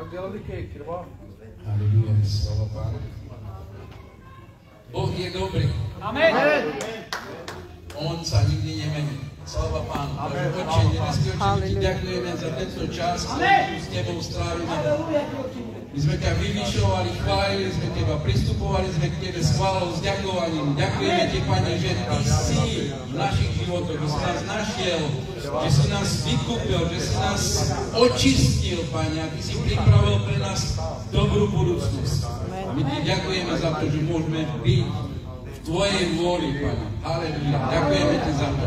Halleluja, slava Pána. Boh je dobrý. Amen. On sa nikdy nemení. Slava Pánu. Oče, nebeský Oče, ti ďakujeme za tento čas, ktorý s Tebou strávime. My sme ťa vyvyšovali, chválili sme Teba, pristupovali sme k Tebe s chválou, s ďakovaním. Ďakujeme Ti, Pane, že Ty si v našich životoch, že si nás našiel, že si nás vykúpil, že si nás očistil, Pane, a Ty si pripravil pre nás dobrú budúcnosť. A my Ti ďakujeme za to, že môžeme byť v Tvojej vôli, Pane. Halleluja. Ďakujeme Ti za to.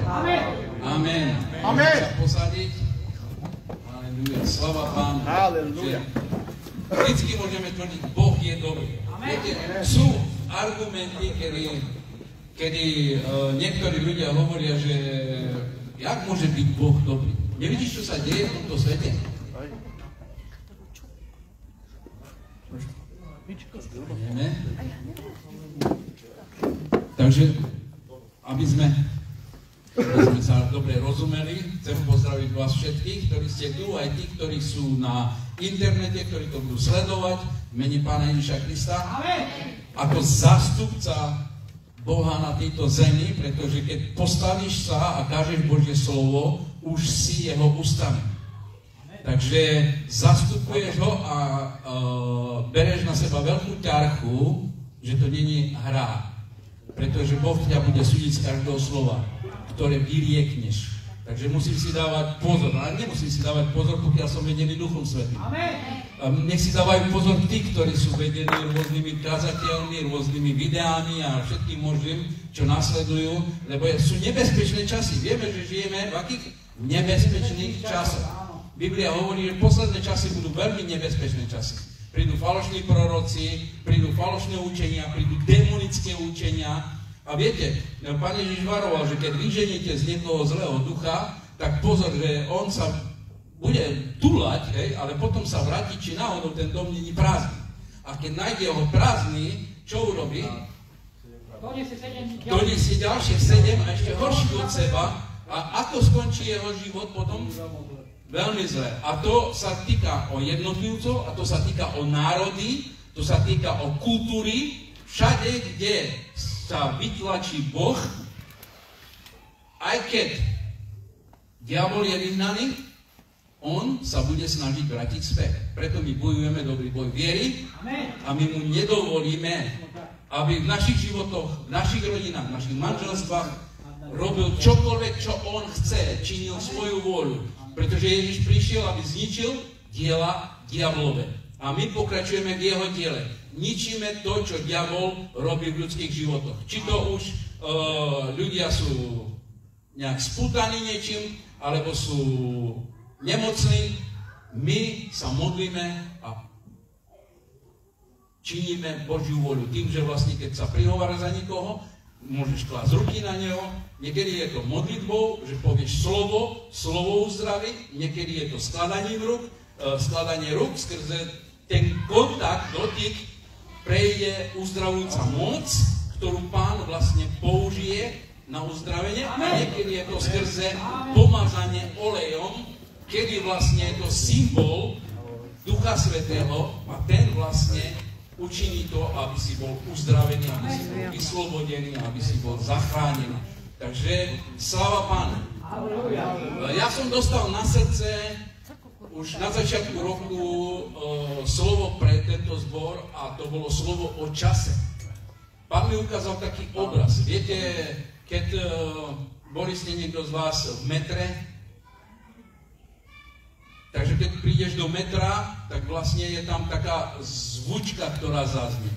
Amen. Amen. Sa posadiť. Halleluja. Slava Pánu. Halleluja. Vždycky môžeme tvrdiť, Boh je dobrý. Viete, sú argumenty, kedy niektorí ľudia hovoria, že jak môže byť Boh dobrý? Nevidíš, čo sa deje v tomto svete? Vieme? Takže, aby sme sa dobre rozumeli, chcem pozdraviť vás všetkých, ktorí ste tu, aj tí, ktorí sú na internete, ktorí to budú sledovať v mene Pána Ježiša Krista. Ako zástupca Boha na tejto zemi, pretože keď postavíš sa a kážeš Božie slovo, už si jeho ústami. Takže zastupuješ ho a bereš na seba veľkú ťarchu, že to není hra. Pretože Boh ťa bude súdiť z každého slova, ktoré vyriekneš. Takže musím si dávať pozor. Ale nemusím si dávať pozor, pokiaľ som vedený Duchom Svätým. Nech si dávajú pozor tí, ktorí sú vedení rôznymi kazateľmi, rôznymi videami a všetkým možným, čo nasledujú, lebo sú nebezpečné časy. Vieme, že žijeme v akých nebezpečných časoch. Biblia hovorí, že posledné časy budú veľmi nebezpečné časy. Prídu falošní proroci, prídu falošné učenia, prídu demonické učenia. A viete, Pán Ježiš varoval, že keď vyženíte z niekoho zlého ducha, tak pozor, že on sa bude túlať, ale potom sa vráti, či náhodou ten dom není prázdny. A keď nájde ho prázdny, čo urobí? Doniesie ďalšie 7 a ešte horších od seba. A ako skončí jeho život potom? Veľmi zle. A to sa týka o jednotlivcov, a to sa týka o národy, to sa týka o kultúry. Všade, kde sa vytlačí Boh, aj keď diabol je vyhnaný, on sa bude snažiť vrátiť späť. Preto my bojujeme dobrý boj viery a my mu nedovolíme, aby v našich životoch, v našich rodinách, v našich manželstvách robil čokoľvek, čo on chce, činil svoju vôľu. Pretože Ježiš prišiel, aby zničil diela diablové. A my pokračujeme v jeho diele. Ničíme to, čo diabol robí v ľudských životoch. Či to už ľudia sú nejak spútaní niečím, alebo sú nemocní, my sa modlíme a činíme Božiu vôľu. Tým, že vlastne keď sa prihovára za nikoho, môžeš klásť ruky na neho, niekedy je to modlitbou, že povieš slovo uzdraví, niekedy je to skladanie rúk, skrze ten kontakt, dotyk, prejde uzdravujúca moc, ktorú Pán vlastne použije na uzdravenie. A niekedy je to skrze pomazanie olejom, kedy vlastne je to symbol Ducha Svätého a ten vlastne učiní to, aby si bol uzdravený, aby si bol vyslobodený, aby si bol zachránený. Takže sláva Pánu. Ja som dostal na srdce už na začiatku roku slovo pre tento zbor a to bolo slovo o čase. Pán mi ukázal taký obraz. Viete, keď boli ste niekto z vás v metre, takže keď prídeš do metra, tak vlastne je tam taká zvučka, ktorá zaznie.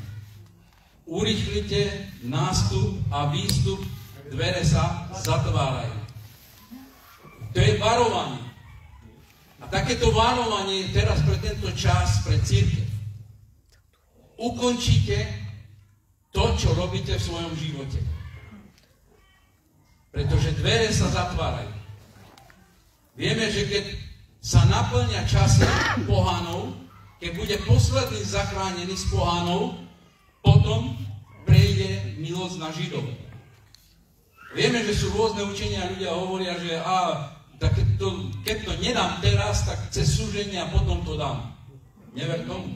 Urýchlite nástup a výstup, dvere sa zatvárajú. To je varovanie. A takéto varovanie je teraz pre tento čas, pre cirkev. Ukončite to, čo robíte v svojom živote. Pretože dvere sa zatvárajú. Vieme, že keď sa naplňa časy pohanov, keď bude posledný zachránený z pohanov, potom prejde milosť na Židov. Vieme, že sú rôzne učenia, ľudia hovoria, že tak keď to nedám teraz, tak cez súženie a potom to dám. Never tomu.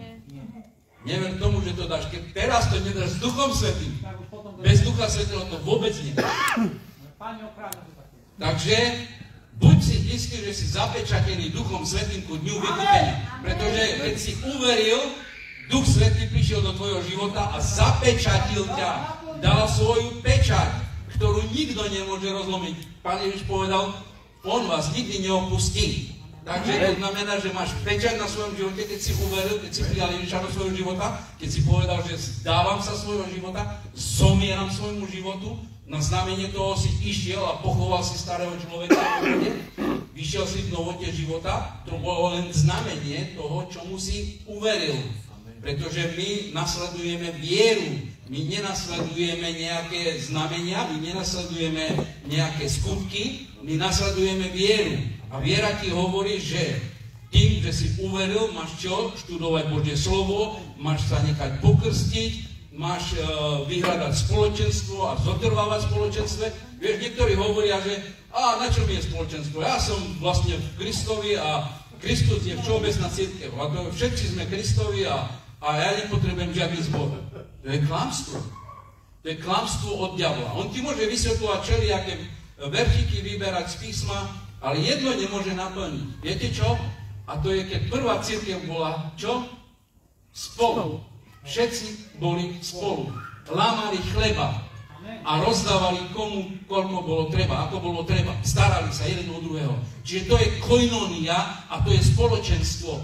Never tomu, že to dáš. Keď teraz to nedáš s Duchom Svätým. Bez Ducha Svätého to vôbec nie. Takže buď si istý, že si zapečatený Duchom Svätým ku dňu vykúpenia. Pretože keď si uveril, Duch Svätý prišiel do tvojho života a zapečatil ťa. Dal svoju pečať, ktorú nikto nemôže rozlomiť. Pán Ježiš povedal, on vás nikdy neopustí. Takže to znamená, že máš pečať na svojom živote, keď si uveril, keď si prijal Ježiša do svojho života, keď si povedal, že zdávam sa svojho života, zomieram svojmu životu, na znamenie toho si išiel a pochoval si starého človeka v vode, vyšiel si v novote života, to bolo len znamenie toho, čomu si uveril. Pretože my nasledujeme vieru, my nenasledujeme nejaké znamenia, my nenasledujeme nejaké skutky, my nasledujeme vieru. A viera ti hovorí, že tým, že si uveril, máš čo? Študovať Božie slovo, máš sa nechať pokrstiť, máš vyhľadať spoločenstvo a zotrvávať v spoločenstve. Vieš, niektorí hovoria, že na čo mi je spoločenstvo? Ja som vlastne v Kristovi a Kristus je všeobecná cirkev. A to všetci sme Kristovi a ja nepotrebujem žiadny zbor. To je klamstvo. To je klamstvo od diabla. On ti môže vysvetľovať všelijaké veršiky vyberať z písma, ale jedno nemôže naplniť. Viete čo? A to je, keď prvá cirkev bola, čo? Spolu. Všetci boli spolu. Lámali chleba a rozdávali komu, koľko bolo treba, ako bolo treba. Starali sa jeden o druhého. Čiže to je koinonia a to je spoločenstvo.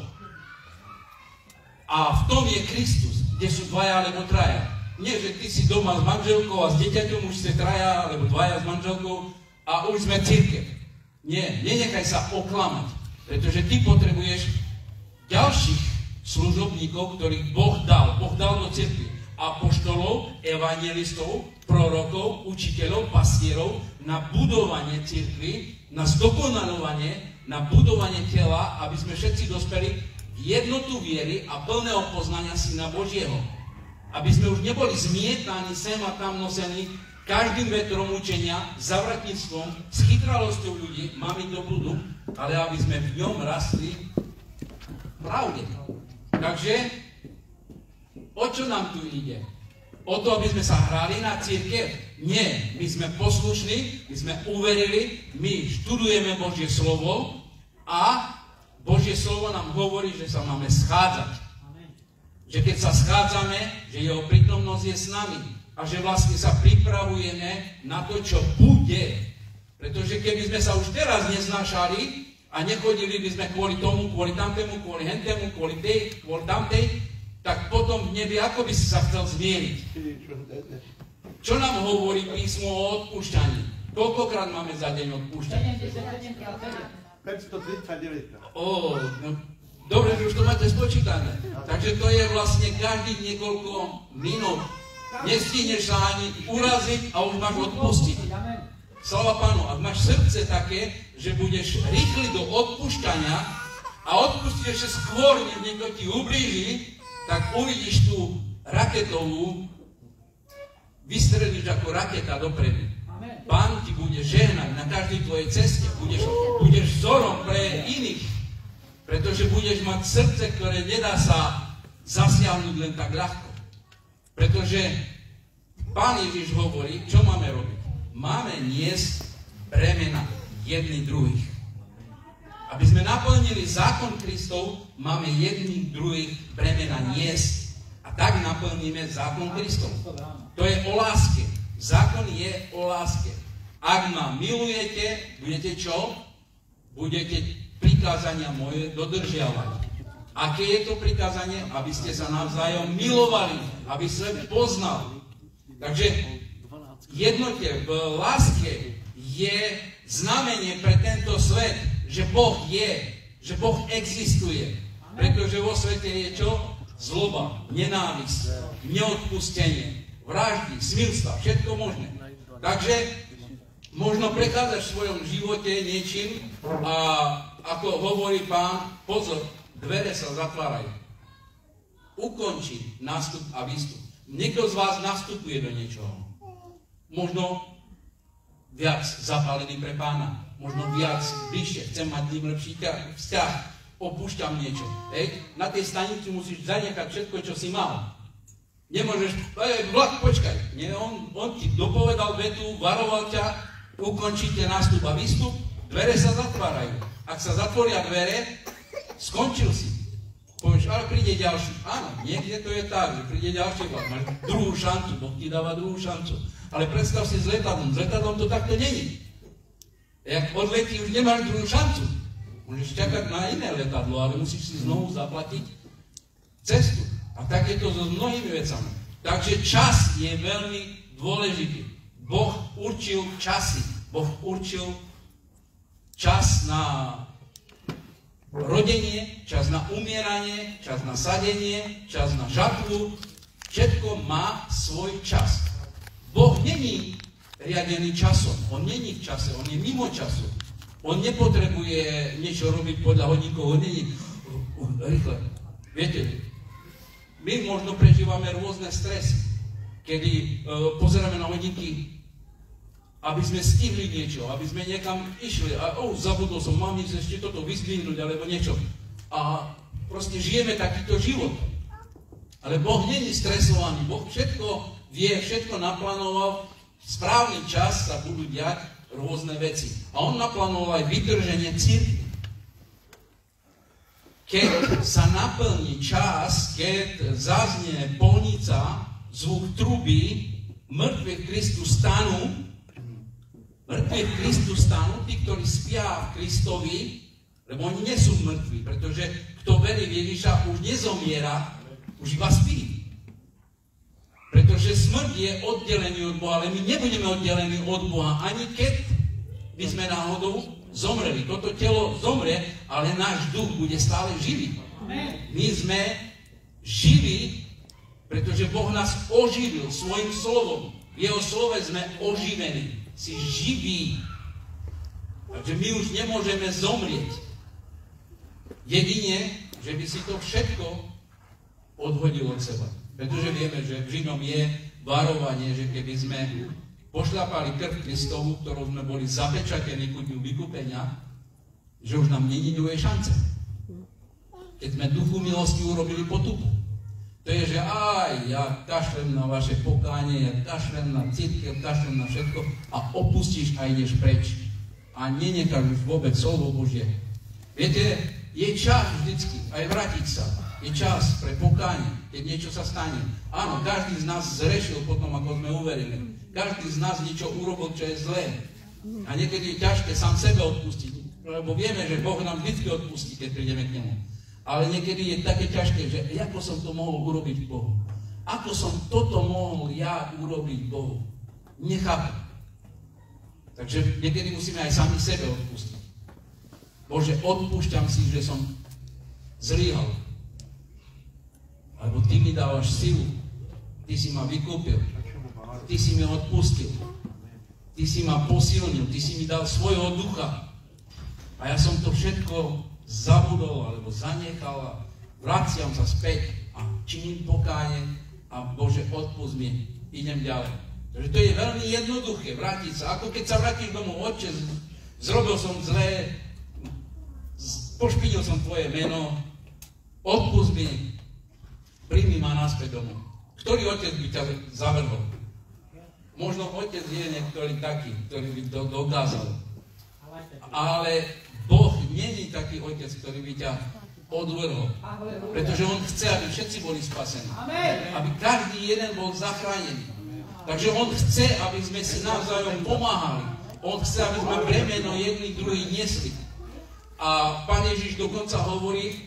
A v tom je Kristus, kde sú dvaja alebo traja. Nie, že ty si doma s manželkou a s dieťaťom, už ste traja alebo dvaja s manželkou a už sme cirkev. Nie, nenechaj sa oklamať, pretože ty potrebuješ ďalších služobníkov, ktorých Boh dal. Boh dal do cirkvi apoštolov, evangelistov, prorokov, učiteľov, pastierov na budovanie cirkvi, na zdokonalovanie, na budovanie tela, aby sme všetci dospeli v jednotu viery a plného poznania Syna Božieho. Aby sme už neboli zmietaní sem a tam nosení každým vetrom učenia, zavratníctvom, s chytralosťou ľudí, máme do budu, ale aby sme v ňom rastli v pravde. Takže, o čo nám tu ide? O to, aby sme sa hrali na cirkev? Nie, my sme poslušní, my sme uverili, my študujeme Božie slovo a Božie slovo nám hovorí, že sa máme schádzať. Že keď sa schádzame, že jeho prítomnosť je s nami. A že vlastne sa pripravujeme na to, čo bude. Pretože keby sme sa už teraz neznášali a nechodili by sme kvôli tomu, kvôli tamtému, kvôli hentému, kvôli tej, kvôli tamtej, tak potom v nebi ako by si sa chcel zmieriť? Čo nám hovorí písmo o odpúšťaní? Koľkokrát máme za deň odpúšťať? 539. Dobre, že už to máte spočítané. Takže to je vlastne každých niekoľko minút. Nestihneš sa ani uraziť a už máš odpustiť. Sláva Pánu, ak máš srdce také, že budeš rýchly do odpúšťania a odpustíš ešte skôr, než niekto ti ublíži, tak uvidíš tú raketovú, vystrelíš ako raketa dopredu. Pán ti bude žehnať na každej tvojej ceste. Budeš vzorom pre iných. Pretože budeš mať srdce, ktoré nedá sa zasiahnuť len tak ľahko. Pretože Pán Ježiš hovorí, čo máme robiť? Máme niesť bremena jedných druhých. Aby sme naplnili zákon Kristov, máme jedných druhých bremena niesť. A tak naplníme zákon Kristov. To je o láske. Zákon je o láske. Ak ma milujete, budete čo? Budete prikázania moje dodržiavať. Aké je to prikázanie? Aby ste sa navzájom milovali, aby svet poznal. Takže jednote v láske je znamenie pre tento svet, že Boh je, že Boh existuje. Pretože vo svete je čo? Zloba, nenávisť, neodpustenie, vraždy, smilstva, všetko možné. Takže možno prechádzať v svojom živote niečím a ako hovorí Pán, pozor, dvere sa zatvárajú. Ukončí nástup a výstup. Niekto z vás nastupuje do niečoho. Možno viac zapálený pre Pána. Možno viac bližšie. Chcem mať s ním lepší vzťah. opúšťam niečo. Na tej stanici musíš zanechať všetko, čo si mal. Nemôžeš, vlak, počkaj. Nie, on ti dopovedal vetu, varoval ťa, ukončíte nástup a výstup, dvere sa zatvárajú. Ak sa zatvoria dvere, skončil si. Povieš, ale príde ďalší. Áno, niekde to je tak, že príde ďalší vlak. Máš druhú šancu, Boh ti dáva druhú šancu. Ale predstav si s letadlom to takto není. Jak odletí, už nemáš druhú šancu. Môžeš čakať na iné letadlo, ale musíš si znovu zaplatiť cestu. A tak je to so mnohými vecami. Takže čas je veľmi dôležitý. Boh určil časy. Boh určil čas na rodenie, čas na umieranie, čas na sadenie, čas na žatvu. Všetko má svoj čas. Boh není riadený časom. On není v čase, on je mimo času. On nepotrebuje niečo robiť podľa hodínkov, on není rýchle. Viete, my možno prežívame rôzne stresy, kedy pozeráme na hodinky, aby sme stihli niečo, aby sme niekam išli a zabudol som, mám ísť ešte toto vyzdvihnúť alebo niečo. A proste žijeme takýto život. Ale Boh není stresovaný, Boh všetko vie, všetko naplánoval, v správny čas sa budú diať rôzne veci. A on naplánoval aj vytrženie cirkvi. Keď sa naplní čas, keď zaznie polnica, zvuk truby, mŕtvi v Kristu stanú, tí, ktorí spia v Kristovi, lebo oni nie sú mŕtvi, pretože kto verí v Ježiša, už nezomiera, už iba spí. Pretože smrť je oddelený od Boha, ale my nebudeme oddelení od Boha, ani keď by sme náhodou zomreli. Toto telo zomrie, ale náš duch bude stále živý. My sme živí, pretože Boh nás oživil svojim slovom. V jeho slove sme oživení. Si živí. Takže my už nemôžeme zomrieť. Jedine, že by si to všetko odhodil od seba. Pretože vieme, že v Židom je varovanie, že keby sme pošľapali krv Kristovu, ktorou sme boli zapečatení ku dňu vykúpenia, že už nám není druhej šance. Keď sme duchu milosti urobili potupu. To je, že ja kašlem na vaše pokánie, ja kašlem na cirkev, kašlem na všetko a opustíš a ideš preč. A nenecháš už vôbec slovo Božie. Viete, je čas vždycky aj vrátiť sa. Je čas pre pokánie, keď niečo sa stane. Áno, každý z nás zrešil potom, ako sme uverili. Každý z nás niečo urobil, čo je zlé. A niekedy je ťažké sám sebe odpustiť. Lebo vieme, že Boh nám vždy odpustí, keď prídeme k nemu. Ale niekedy je také ťažké, že ako som to mohol urobiť Bohu? Ako som toto mohol ja urobiť Bohu? Nechápem. Takže niekedy musíme aj sami sebe odpustiť. Bože, odpúšťam si, že som zlyhal. Alebo Ty mi dávaš silu. Ty si ma vykúpil. Ty si mi odpustil. Ty si ma posilnil. Ty si mi dal svojho ducha. A ja som to všetko zabudol alebo zanechal a vraciam sa späť a činím pokánie a Bože, odpusť mi. Idem ďalej. Takže to je veľmi jednoduché vrátiť sa. Ako keď sa vrátiš domov, Otče, zrobil som zlé, pošpinil som Tvoje meno, odpusť mi. Príjmi ma naspäť domov. Ktorý otec by ťa zavrhol? Možno otec je niektorý taký, ktorý by to dokázal. Ale Boh není taký otec, ktorý by ťa odvrhol. Pretože on chce, aby všetci boli spasení. Aby každý jeden bol zachránený. Takže on chce, aby sme si navzájom pomáhali. On chce, aby sme bremeno jedných druhých niesli. A Pán Ježiš dokonca hovorí,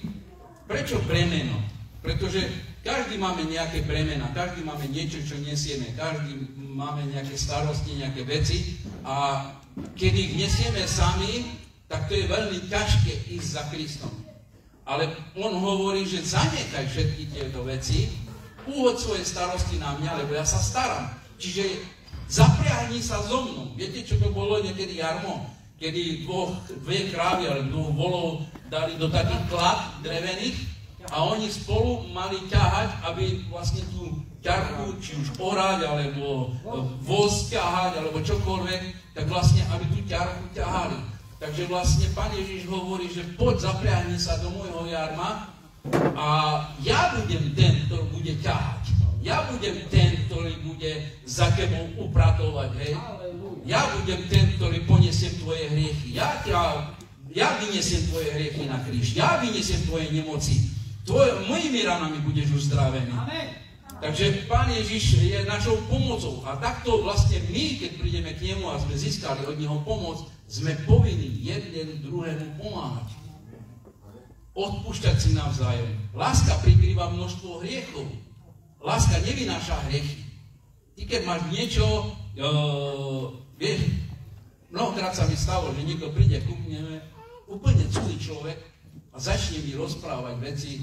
prečo bremeno? Pretože každý máme nejaké bremena, každý máme niečo, čo nesieme, každý máme nejaké starosti, nejaké veci a keď ich nesieme sami, tak to je veľmi ťažké ísť za Kristom. Ale on hovorí, že zanechaj všetky tieto veci, uhoď svoje starosti na mňa, lebo ja sa starám. Čiže zapriahni sa so mnou. Viete, čo to bolo niekedy jarmo? Kedy dve krávy alebo dvoch volov dali do takých klad drevených, a oni spolu mali ťahať, aby vlastne tú ťarchu, či už orať, alebo voz ťahať, alebo čokoľvek, tak vlastne, aby tú ťarchu ťahali. Tak Takže vlastne Pán Ježiš hovorí, že poď zapriahni sa do môjho jarma a ja budem ten, ktorý bude ťahať. Ja budem ten, ktorý bude za tebou upratovať, hej. Ja budem ten, ktorý ponesiem tvoje hriechy. Ja vyniesiem tvoje hriechy na kríž. Ja vyniesiem tvoje nemoci. Mojimi ranami budeš uzdravený. Takže Pán Ježiš je našou pomocou. A takto vlastne my, keď prídeme k nemu a sme získali od neho pomoc, sme povinni jeden druhému pomáhať. Odpúšťať si navzájom. Láska prikrýva množstvo hriechov. Láska nevynáša hriechy. Ty keď máš niečo, vieš, mnohokrát sa mi stalo, že niekto príde ku mne, úplne celý človek a začne mi rozprávať veci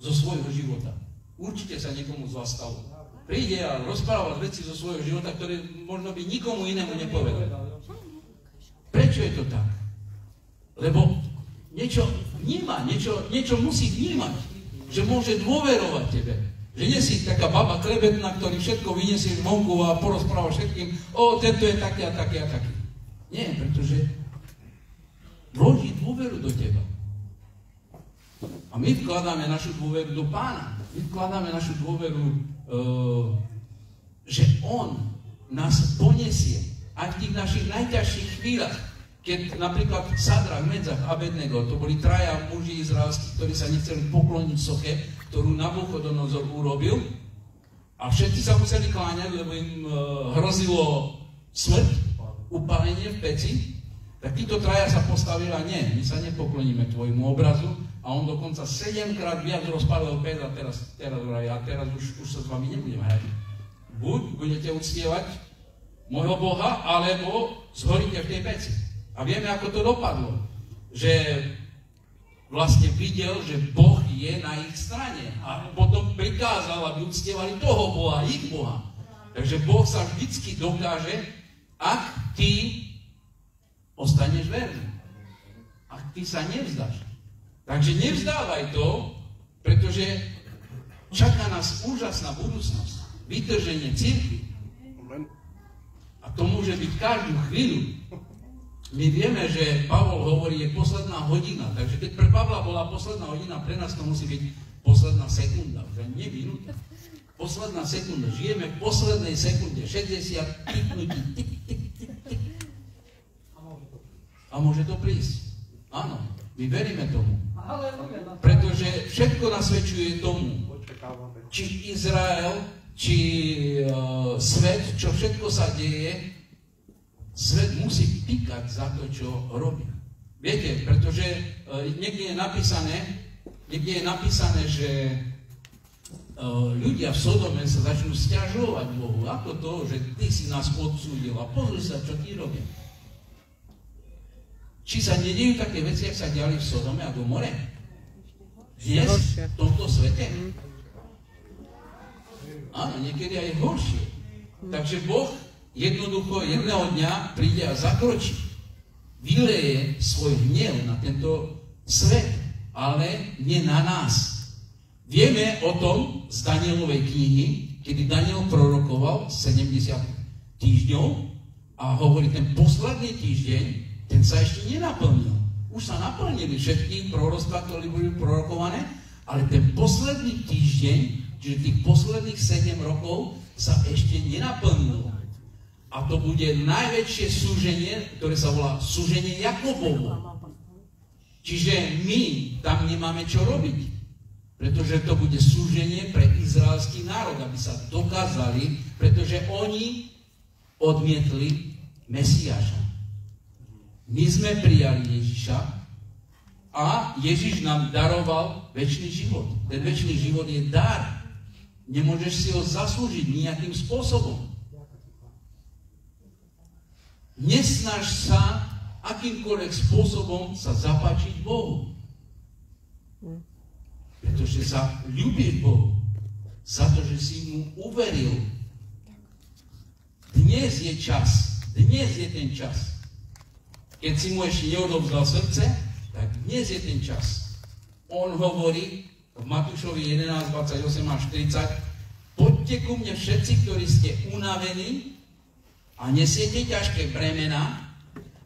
zo svojho života. Určite sa niekomu z vás stalo. Príde a rozpráva veci zo svojho života, ktoré možno by nikomu inému nepovedal. Prečo je to tak? Lebo niečo vníma, niečo musí vnímať, že môže dôverovať tebe. Že nie si taká baba klebetná, ktorý všetko vyniesieš vonku a porozpráva všetkým, tento je taký a taký a taký. Nie, pretože vloží dôveru do teba. A my vkladáme našu dôveru do Pána. My vkladáme našu dôveru, že On nás poniesie aj v tých našich najťažších chvíľach. Keď napríklad Sadrach, Medzach, Abednego, to boli traja muži izraelskí, ktorí sa nechceli pokloniť soche, ktorú Nabuchodonozor urobil, a všetci sa museli kláňať, lebo im hrozilo smrť, upálenie v peci, tak títo traja sa postavili a nie, my sa nepokloníme tvojmu obrazu, a on dokonca 7-krát viac rozpálil pec a teraz už sa s vami nebudem hrať. Buď budete uctievať môjho Boha, alebo zhoríte v tej peci. A vieme, ako to dopadlo. Že vlastne videl, že Boh je na ich strane. A potom prikázal, aby uctievali toho Boha, ich Boha. Takže Boh sa vždycky dokáže, ak ty ostaneš verný. Ak ty sa nevzdáš. Takže nevzdávaj to, pretože čaká nás úžasná budúcnosť. Vytrženie cirkvi. A to môže byť každú chvíľu. My vieme, že Pavol hovorí, je posledná hodina. Takže keď pre Pavla bola posledná hodina, pre nás to musí byť posledná sekunda. Že nie minúta. Posledná sekunda. Žijeme v poslednej sekunde. 60 tiknutí. Tik, tik, tik, tik. A môže to prísť. Áno. My veríme tomu. Pretože všetko nasvedčuje tomu. Či Izrael, či svet, čo všetko sa deje, svet musí píkať za to, čo robia. Viete, pretože niekde je napísané, že ľudia v Sodome sa začnú sťažovať Bohu. Ako to, že ty si nás odsúdil a pozri sa, čo ty robia. Či sa nedejú také veci, ak sa diali v Sodome a Gomore? Dnes, v tomto svete? Áno, niekedy aj horšie. Takže Boh jednoducho jedného dňa príde a zakročí. Vyleje svoj hnev na tento svet, ale nie na nás. Vieme o tom z Danielovej knihy, kedy Daniel prorokoval 70 týždňov a hovorí, ten posledný týždeň, ten sa ešte nenaplnil. Už sa naplnili všetky proroctvá, ktoré boli prorokované, ale ten posledný týždeň, čiže tých posledných 7 rokov, sa ešte nenaplnil. A to bude najväčšie súženie, ktoré sa volá súženie Jakobovo. Čiže my tam nemáme čo robiť. Pretože to bude súženie pre izraelský národ, aby sa dokázali, pretože oni odmietli Mesiáša. My sme prijali Ježiša a Ježiš nám daroval večný život. Ten večný život je dar. Nemôžeš si ho zaslúžiť nejakým spôsobom. Nesnaž sa akýmkoľvek spôsobom sa zapáčiť Bohu. Pretože sa ľúbiš Bohu. Za to, že si mu uveril. Dnes je čas. Dnes je ten čas. Keď si mu ešte neodovzdal srdce, tak dnes je ten čas. On hovorí v Matúšovi 11, 28 až 40, poďte ku mne všetci, ktorí ste unavení a nesiete ťažké bremena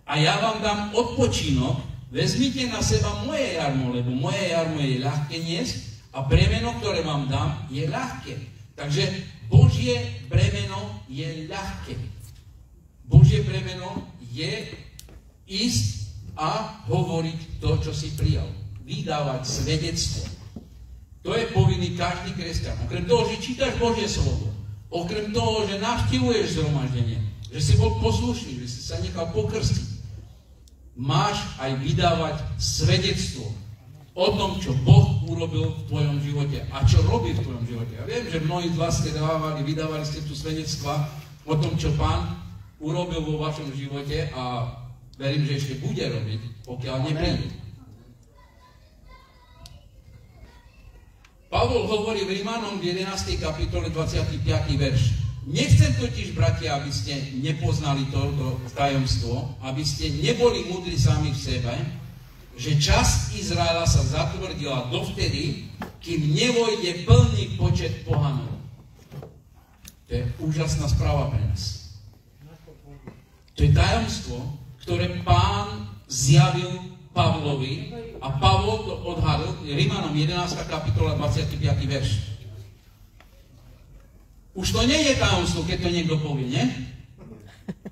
a ja vám dám odpočinok, vezmite na seba moje jarmo, lebo moje jarmo je ľahké niesť a bremeno, ktoré vám dám, je ľahké. Takže Božie bremeno je ľahké. Božie bremeno je ísť a hovoriť to, čo si prijal. Vydávať svedectvo. To je povinný každý kresťan. Okrem toho, že čítaš Božie slovo, okrem toho, že navštevuješ zhromaždenie, že si bol poslušný, že si sa nechal pokrstiť, máš aj vydávať svedectvo o tom, čo Boh urobil v tvojom živote a čo robí v tvojom živote. Ja viem, že mnohí z vás ste vydávali ste tu svedectva o tom, čo Pán urobil vo vašom živote a verím, že ešte bude robiť, pokiaľ nepríde. Pavol hovorí v Rímanom v 11. kapitole 25. verš. Nechcem totiž, bratia, aby ste nepoznali toto tajomstvo, aby ste neboli múdri sami v sebe, že časť Izraela sa zatvrdila dovtedy, kým nevojde plný počet pohanov. To je úžasná správa pre nás. To je tajomstvo, ktoré Pán zjavil Pavlovi a Pavol to odhadol, Rímanom 11. kapitola 25. verš. Už to nie je tajomstvo, keď to niekto povie, nie?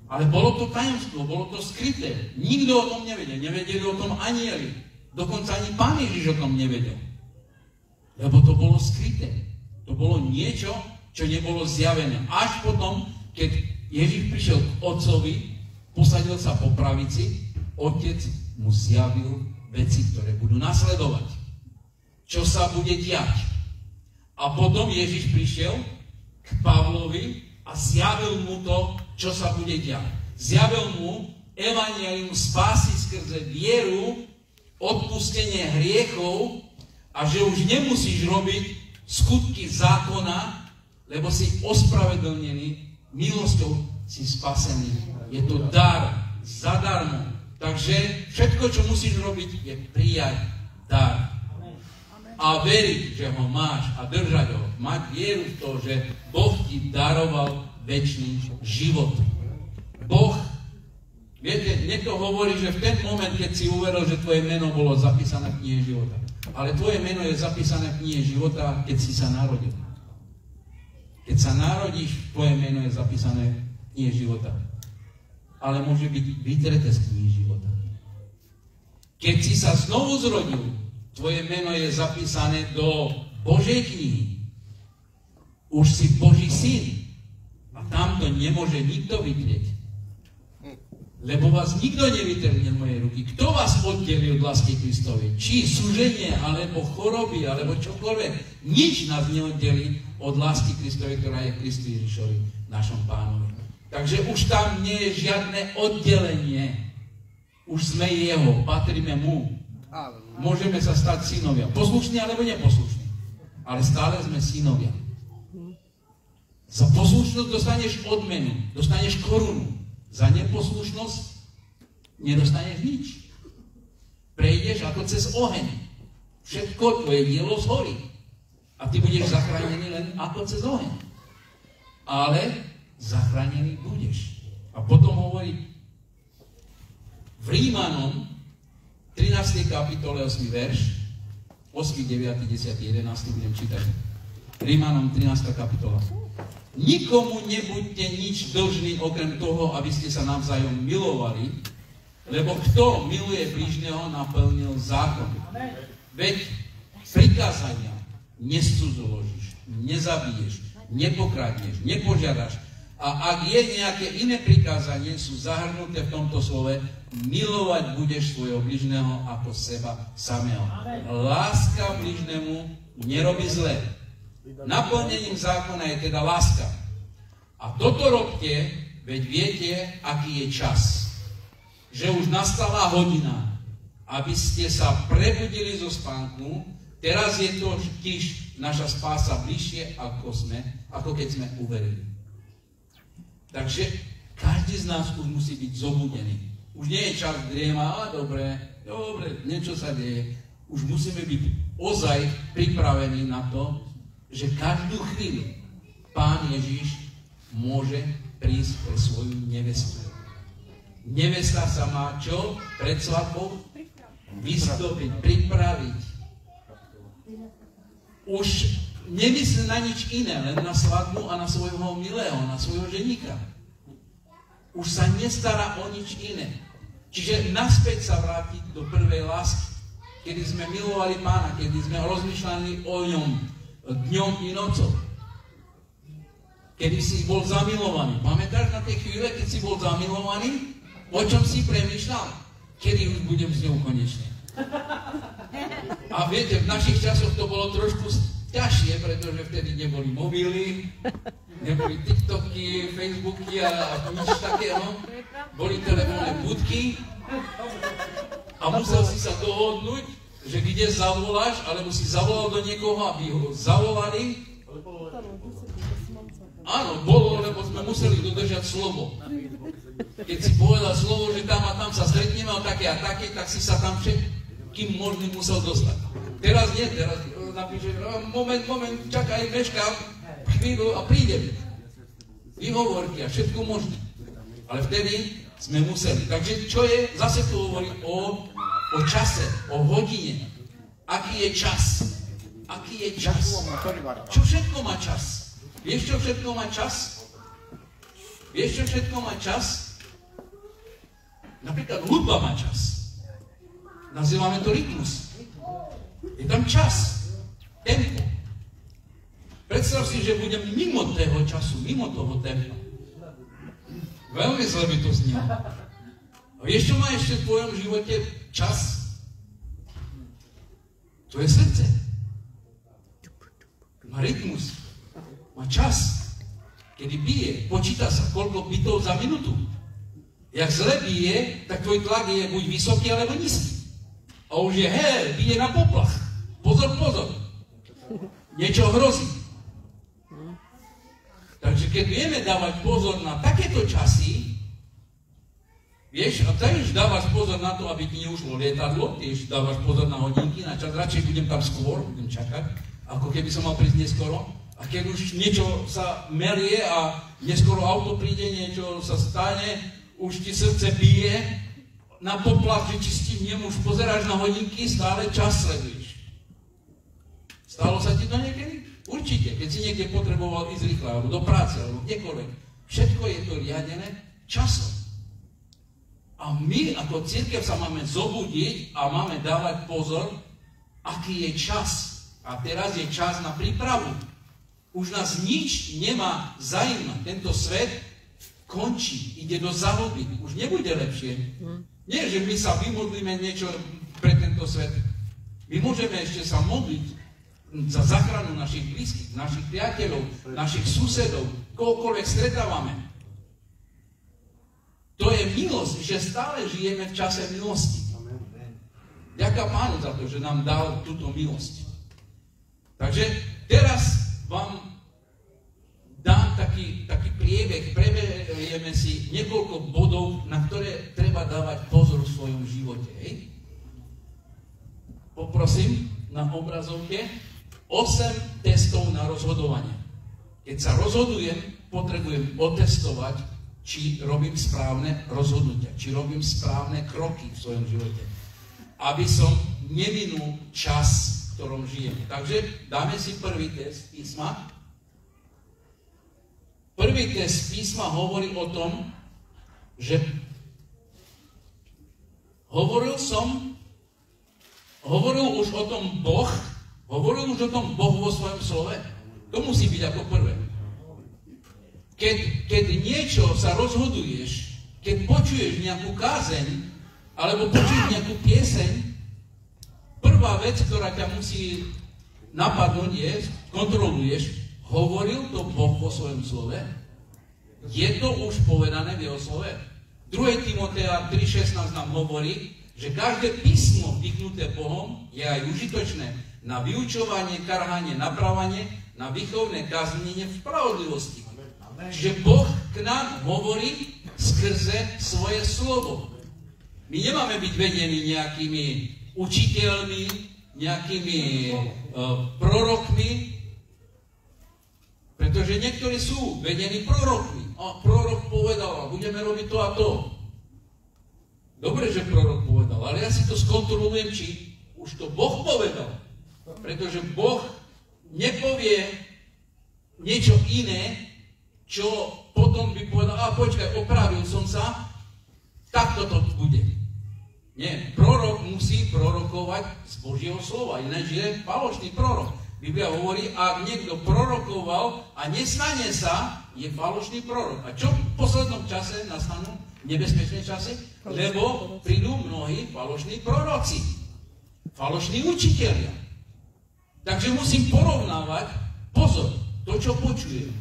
Ale bolo to tajomstvo, bolo to skryté. Nikto o tom nevedel, nevedeli o tom anjeli. Dokonca ani Pán Ježiš o tom nevedel. Lebo to bolo skryté. To bolo niečo, čo nebolo zjavené. Až potom, keď Ježiš prišiel k Otcovi, posadil sa po pravici, Otec mu zjavil veci, ktoré budú nasledovať. Čo sa bude diať. A potom Ježiš prišiel k Pavlovi a zjavil mu to, čo sa bude diať. Zjavil mu evanjelium spásy skrze vieru, odpustenie hriechov a že už nemusíš robiť skutky zákona, lebo si ospravedlnený, milosťou si spasený. Je to dar, zadarmo. Takže všetko, čo musíš robiť, je prijať dar. A veriť, že ho máš a držať ho. Mať vieru v to, že Boh ti daroval večný život. Boh, viete, niekto hovorí, že v ten moment, keď si uveril, že tvoje meno bolo zapísané v knihe života. Ale tvoje meno je zapísané v knihe života, keď si sa narodil. Keď sa narodíš, tvoje meno je zapísané v knihe života. Ale môže byť vytreté z knihy života. Keď si sa znovu zrodil, tvoje meno je zapísané do Božej knihy. Už si Boží syn. A tam to nemôže nikto vytrieť. Lebo vás nikto nevytrhne moje ruky. Kto vás oddelí od lásky Kristovej? Či súženie, alebo choroby, alebo čokoľvek. Nič nás neoddelí od lásky Kristovej, ktorá je Kristu Ježišovi, našom Pánovi. Takže už tam nie je žiadne oddelenie. Už sme jeho, patríme mu. Môžeme sa stať synovia. Poslušní alebo neposlušní. Ale stále sme synovia. Za poslušnosť dostaneš odmenu, dostaneš korunu. Za neposlušnosť nedostaneš nič. Prejdeš ako cez oheň. Všetko tvoje dielo zhorí. A ty budeš zachránený len ako cez oheň. Ale zachránený budeš. A potom hovorí v Rímanom 13. kapitole 8. verš 8, 9, 10, 11 budem čítať. Rímanom 13. kapitola. Nikomu nebuďte nič dlžní okrem toho, aby ste sa navzájom milovali, lebo kto miluje blížneho, naplnil zákon. Veď prikázania nescudzoložíš, nezabiješ, nepokradneš, nepožiadaš. A ak je nejaké iné prikázanie, sú zahrnuté v tomto slove, milovať budeš svojho bližného ako seba samého. Láska bližnému nerobí zle. Naplnením zákona je teda láska. A toto robte, veď viete, aký je čas. Že už nastala hodina, aby ste sa prebudili zo spánku. Teraz je to tiež naša spása bližšie, ako keď sme uverili. Takže každý z nás už musí byť zobudený. Už nie je čas driema, dobre, niečo sa deje. Už musíme byť ozaj pripravení na to, že každú chvíľu Pán Ježiš môže prísť pre svoju nevestu. Nevesta sa má čo? Pred svadbou? Vystúpiť, pripraviť. Už nemyslí na nič iné, len na svadbu a na svojho milého, na svojho ženíka. Už sa nestará o nič iné. Čiže naspäť sa vrátiť do prvej lásky, kedy sme milovali Pána, kedy sme rozmýšľali o ňom dňom i nocou. Kedy si bol zamilovaný. Pamätáš na tie chvíle, keď si bol zamilovaný? O čom si premýšľal? Kedy už budem s ňou konečne? A viete, v našich časoch to bolo trošku ťažšie, pretože vtedy neboli mobily, neboli TikToky, Facebooky a nič takého. Boli telefónne budky a musel si sa dohodnúť, že kde zavoláš, alebo si zavolal do niekoho, aby ho zavolali. Áno, bolo, lebo sme museli dodržať slovo. Keď si povedal slovo, že tam a tam sa stretneme o také a také, tak si sa tam všetkým možným musel dostať. Teraz nie, teraz napíšeš, moment, čakaj, meškám, chvíľu a prídem. Výhovorky a všetko možné. Ale vtedy sme museli. Takže čo je? Zase to hovorí o čase, o hodine. Aký je čas? Aký je čas? Čo všetko má čas? Vieš, čo všetko má čas? Vieš, čo všetko má čas? Napríklad hudba má čas. Nazývame to rytmus. Je tam čas. Tempo. Predstav si, že budem mimo toho času, mimo toho tempa. Veľmi zle by to znelo. A vieš, čo má ešte v tvojom živote čas? To je srdce. Má rytmus. Má čas. Kedy bije, počíta sa, koľko bitov za minútu. Jak zle bije, tak tvoj tlak je buď vysoký, alebo nízky. A už je, bije na poplach. Pozor. Niečo hrozí. Takže keď vieme dávať pozor na takéto časy, vieš, a tiež dávaš pozor na to, aby ti neušlo lietadlo, tiež dávaš pozor na hodinky, na čas, radšej budem tam skôr, budem čakať, ako keby som mal prísť neskoro. A keď už niečo sa merie a neskoro auto príde, niečo sa stane, už ti srdce bije na poplach, že či stihnem, už pozeráš na hodinky, stále čas sleduješ. Stalo sa ti to niekedy? Určite, keď si niekde potreboval ísť rýchle, alebo do práce, alebo kdekoľvek. Všetko je to riadené časom. A my ako cirkev sa máme zobudiť a máme dávať pozor, aký je čas. A teraz je čas na prípravu. Už nás nič nemá zaujímať. Tento svet končí, ide do zahuby. Už nebude lepšie. Nie, že my sa vymodlíme niečo pre tento svet. My môžeme ešte sa modliť za záchranu našich blízkych, našich priateľov, našich susedov, kohokoľvek stretávame. To je milosť, že stále žijeme v čase milosti. Ďakujem Pánu za to, že nám dal túto milosť. Takže teraz vám dám taký priebeh, preberieme si niekoľko bodov, na ktoré treba dávať pozor v svojom živote. Hej? Poprosím na obrazovke 8 testov na rozhodovanie. Keď sa rozhodujem, potrebujem otestovať, či robím správne rozhodnutia, či robím správne kroky v svojom živote, aby som neminul čas, v ktorom žijem. Takže dáme si prvý test písma. Prvý test písma hovorí o tom, že hovoril už o tom Boh vo svojom slove. To musí byť ako prvé. Keď niečo sa rozhoduješ, keď počuješ nejakú kázeň, alebo počuješ nejakú pieseň, prvá vec, ktorá ťa musí napadnúť je, kontroluješ, hovoril to Boh vo svojom slove? Je to už povedané v jeho slove? 2. Timotea 3.16 nám hovorí, že každé písmo vyknuté Bohom je aj užitočné na vyučovanie, karhanie, napravanie, na výchovné kaznenie v spravodlivosti. Čiže Boh k nám hovorí skrze svoje slovo. My nemáme byť vedení nejakými učiteľmi, nejakými prorokmi, pretože niektorí sú vedení prorokmi. A prorok povedal, budeme robiť to a to. Dobre, že prorok povedal, ale ja si to skontrolujem, či už to Boh povedal. Pretože Boh nepovie niečo iné, čo potom by povedal, počkaj, opravil som sa, tak toto bude. Nie, prorok musí prorokovať z Božieho slova, ináč je falošný prorok. Biblia hovorí, ak niekto prorokoval a nestane sa, je falošný prorok. A čo v poslednom čase nastanú? Nebezpečné časy? Lebo prídu mnohí falošní proroci, falošní učitelia. Takže musím porovnávať, pozor, to, čo počujem,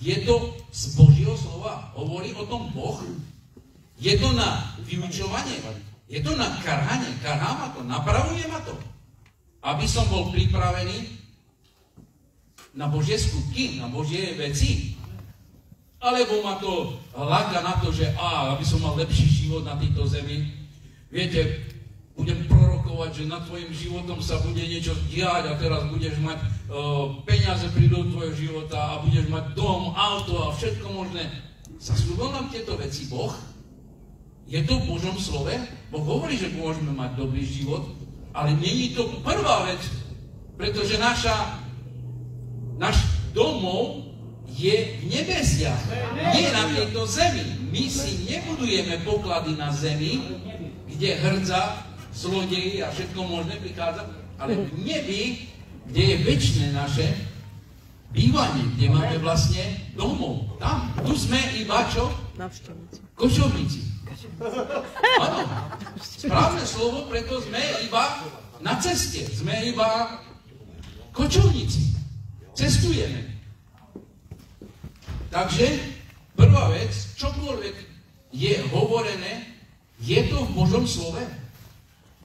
je to z Božieho slova, hovorí o tom Boh, je to na vyučovanie, je to na karhanie, karhá ma to, napravuje ma to, aby som bol pripravený na Božie skutky, na Božie veci. Alebo ma to láka na to, že aby som mal lepší život na tejto zemi. Viete, budem prorokovať, že nad tvojim životom sa bude niečo diať a teraz budeš mať peniaze prídu do tvojho života a budeš mať dom, auto a všetko možné. Zasľúbil nám tieto veci Boh? Je to v Božom slove? Boh hovorí, že môžeme mať dobrý život, ale nie je to prvá vec, pretože náš domov je v nebesiach, nie na tejto zemi. My si nebudujeme poklady na zemi, kde hrdza, zlodeji a všetko možné prichádza, ale v nebi, kde je večné naše bývanie, kde máme vlastne domov. Tam, tu sme iba čo? Kočovníci. Áno, správne slovo, preto sme iba na ceste, sme iba kočovníci. Cestujeme. Takže prvá vec, čokoľvek je hovorené, je to v Božom slove.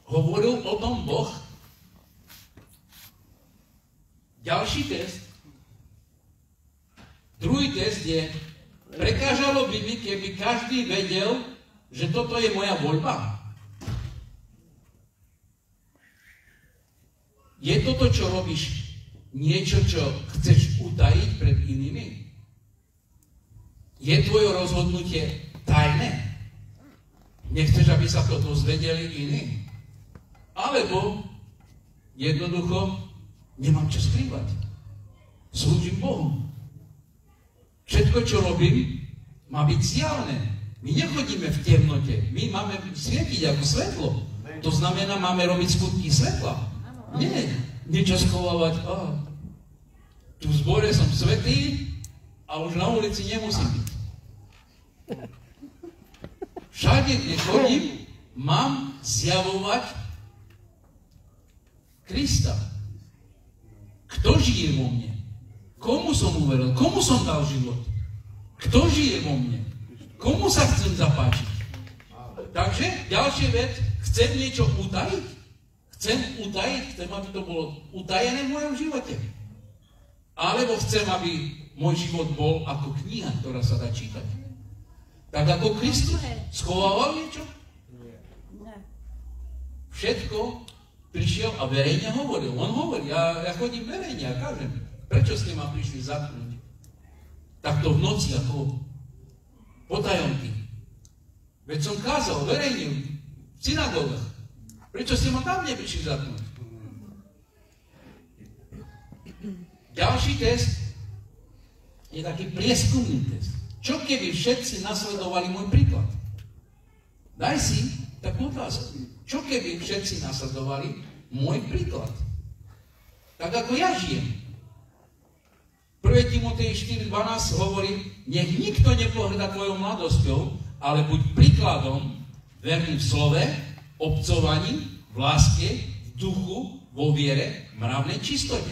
Hovoril o tom Boh. Ďalší test. Druhý test je, prekážalo by mi, keby každý vedel, že toto je moja voľba. Je toto, čo robíš, niečo, čo chceš utajiť pred inými? Je tvoje rozhodnutie tajné? Nechceš, aby sa to dozvedeli iní? Alebo jednoducho nemám čo skrývať. Slúžim Bohu. Všetko, čo robím, má byť zjavné. My nechodíme v temnote. My máme svietiť ako svetlo. To znamená, máme robiť skutky svetla. Nie, niečo schovávať. Tu v zbore som svätý a už na ulici nemusím byť. Všade, kde chodím, mám zjavovať Krista. Kto žije vo mne? Komu som uveril? Komu som dal život? Kto žije vo mne? Komu sa chcem zapáčiť? Takže, ďalšia vec, chcem niečo utajiť? Chcem utajiť? Chcem, aby to bolo utajené v mojom živote? Alebo chcem, aby môj život bol ako kniha, ktorá sa dá čítať? Tak ako Kristus schovával niečo? Všetko prišiel a verejne hovoril. On hovorí, ja chodím verejne a kážem. Prečo ste ma prišli zatknúť? Takto v noci, ako potajomky. Veď som kázal verejne v synagógach. Prečo ste ma tam neprišli zatknúť? Ďalší test je taký prieskumný test. Čo keby všetci nasledovali môj príklad? Daj si takú otázku. Čo keby všetci nasledovali môj príklad? Tak ako ja žijem. 1. Timotej 4.12 hovorí, nech nikto nepohrda tvojou mladosťou, ale buď príkladom, verný v slove, obcovaní, v láske, v duchu, vo viere, v mravnej čistote.